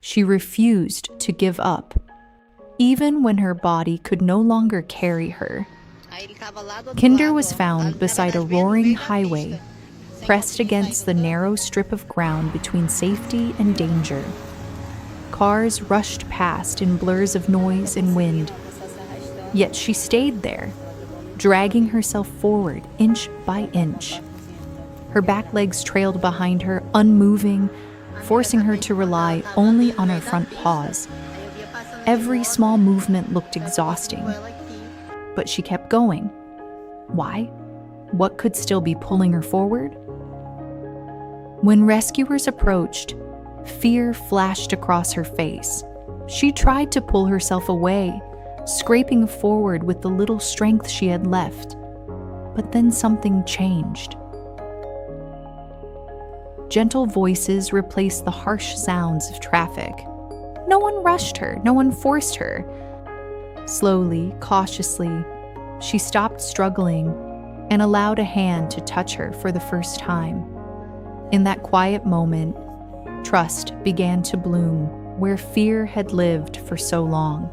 She refused to give up, even when her body could no longer carry her. Kinder was found beside a roaring highway, pressed against the narrow strip of ground between safety and danger. Cars rushed past in blurs of noise and wind, yet she stayed there, dragging herself forward inch by inch. Her back legs trailed behind her, unmoving, forcing her to rely only on her front paws. Every small movement looked exhausting, but she kept going. Why? What could still be pulling her forward? When rescuers approached, fear flashed across her face. She tried to pull herself away, scraping forward with the little strength she had left. But then something changed. Gentle voices replaced the harsh sounds of traffic. No one rushed her, no one forced her. Slowly, cautiously, she stopped struggling and allowed a hand to touch her for the first time. In that quiet moment, trust began to bloom where fear had lived for so long.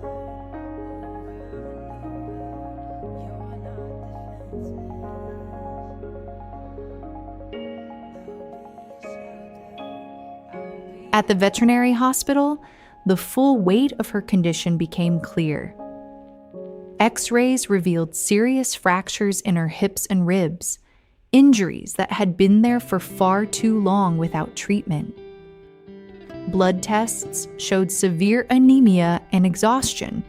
At the veterinary hospital, the full weight of her condition became clear. X-rays revealed serious fractures in her hips and ribs, injuries that had been there for far too long without treatment. Blood tests showed severe anemia and exhaustion.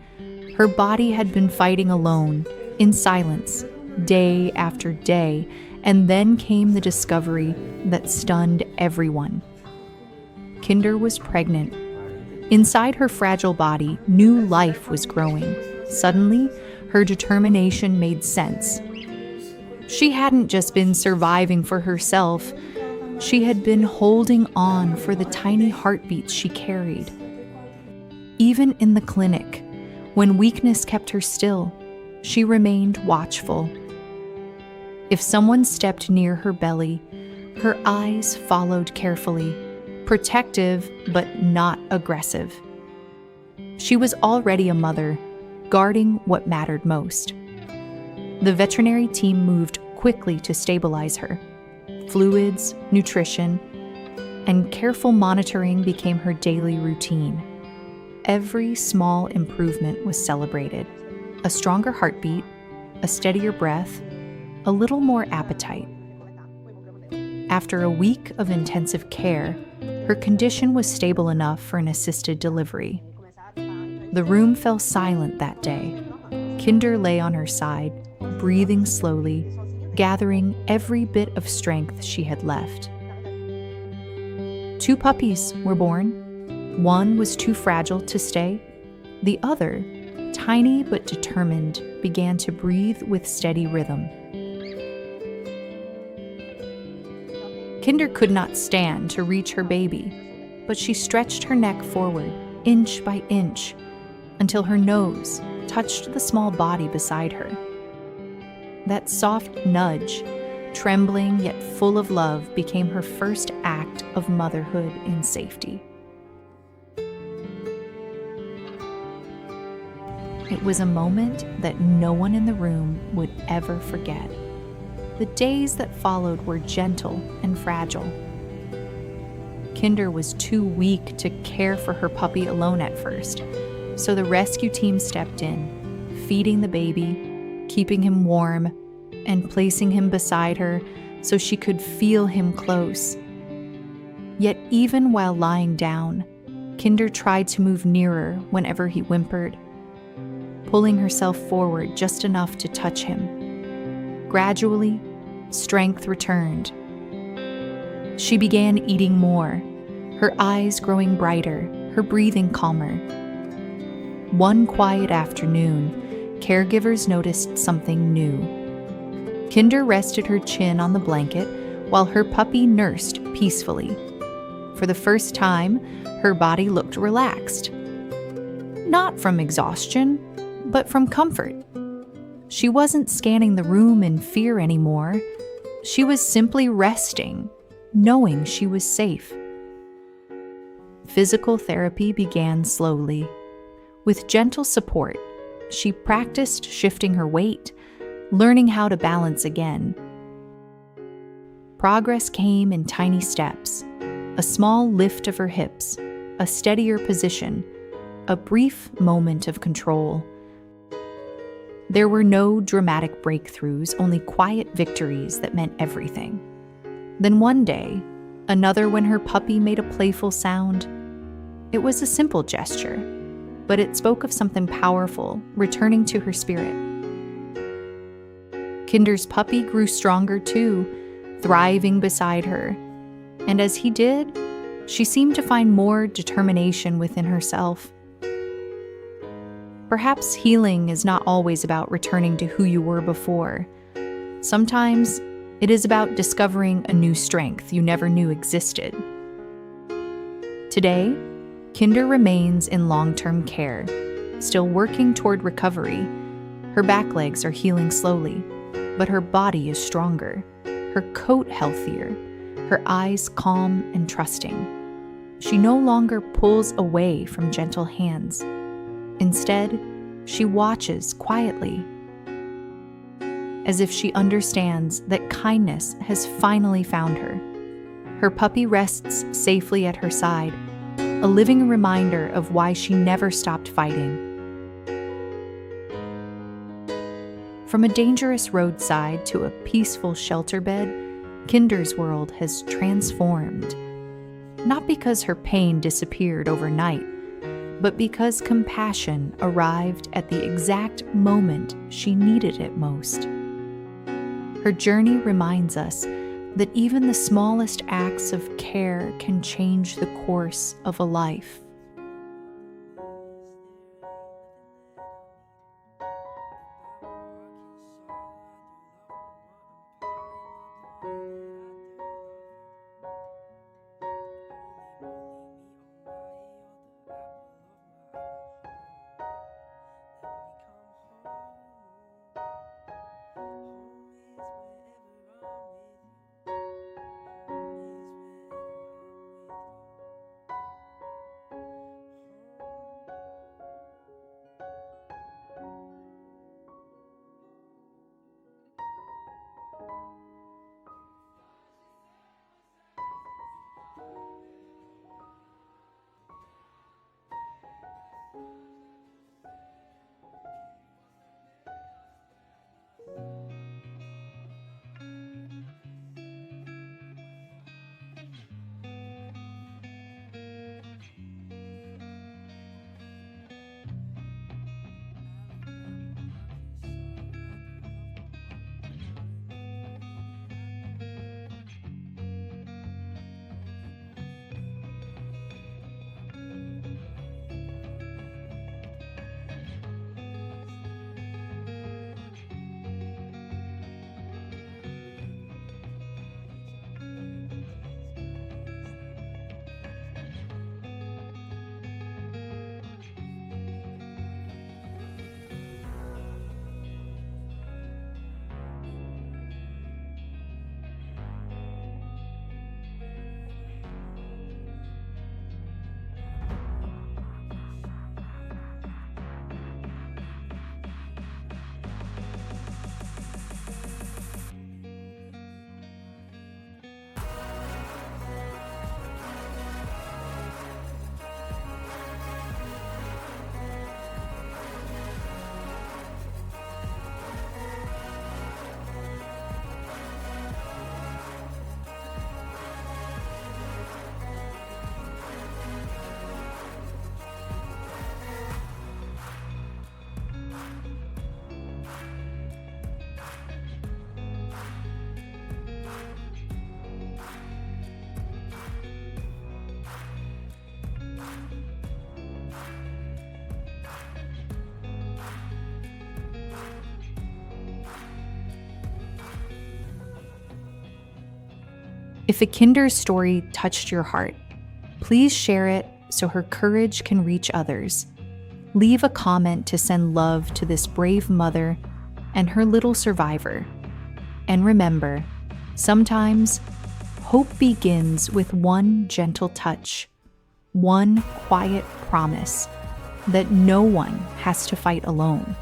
Her body had been fighting alone, in silence, day after day, and then came the discovery that stunned everyone. Kinder was pregnant. Inside her fragile body, new life was growing. Suddenly, her determination made sense. She hadn't just been surviving for herself, she had been holding on for the tiny heartbeats she carried. Even in the clinic, when weakness kept her still, she remained watchful. If someone stepped near her belly, her eyes followed carefully, protective but not aggressive. She was already a mother, guarding what mattered most. The veterinary team moved quickly to stabilize her. Fluids, nutrition, and careful monitoring became her daily routine. Every small improvement was celebrated. A stronger heartbeat, a steadier breath, a little more appetite. After a week of intensive care, her condition was stable enough for an assisted delivery. The room fell silent that day. Kinder lay on her side, breathing slowly, gathering every bit of strength she had left. 2 puppies were born. One was too fragile to stay. The other, tiny but determined, began to breathe with steady rhythm. Kinder could not stand to reach her baby, but she stretched her neck forward, inch by inch, until her nose touched the small body beside her. That soft nudge, trembling yet full of love, became her first act of motherhood in safety. It was a moment that no one in the room would ever forget. The days that followed were gentle and fragile. Kinder was too weak to care for her puppy alone at first, so the rescue team stepped in, feeding the baby, keeping him warm, and placing him beside her so she could feel him close. Yet even while lying down, Kinder tried to move nearer whenever he whimpered, pulling herself forward just enough to touch him. Gradually, strength returned. She began eating more, her eyes growing brighter, her breathing calmer. One quiet afternoon, caregivers noticed something new. Kinder rested her chin on the blanket while her puppy nursed peacefully. For the first time, her body looked relaxed. Not from exhaustion, but from comfort. She wasn't scanning the room in fear anymore. She was simply resting, knowing she was safe. Physical therapy began slowly. With gentle support, she practiced shifting her weight, learning how to balance again. Progress came in tiny steps: a small lift of her hips, a steadier position, a brief moment of control. There were no dramatic breakthroughs, only quiet victories that meant everything. Then one day, another when her puppy made a playful sound. It was a simple gesture, but it spoke of something powerful returning to her spirit. Kinder's puppy grew stronger too, thriving beside her, and as he did, she seemed to find more determination within herself. Perhaps healing is not always about returning to who you were before. Sometimes it is about discovering a new strength you never knew existed. Today, Kinder remains in long-term care, still working toward recovery. Her back legs are healing slowly, but her body is stronger, her coat healthier, her eyes calm and trusting. She no longer pulls away from gentle hands. Instead, she watches quietly, as if she understands that kindness has finally found her. Her puppy rests safely at her side, a living reminder of why she never stopped fighting. From a dangerous roadside to a peaceful shelter bed, Kinder's world has transformed. Not because her pain disappeared overnight, but because compassion arrived at the exact moment she needed it most. Her journey reminds us that even the smallest acts of care can change the course of a life. If a Kinder's story touched your heart, please share it so her courage can reach others. Leave a comment to send love to this brave mother and her little survivor. And remember, sometimes hope begins with one gentle touch, one quiet promise that no one has to fight alone.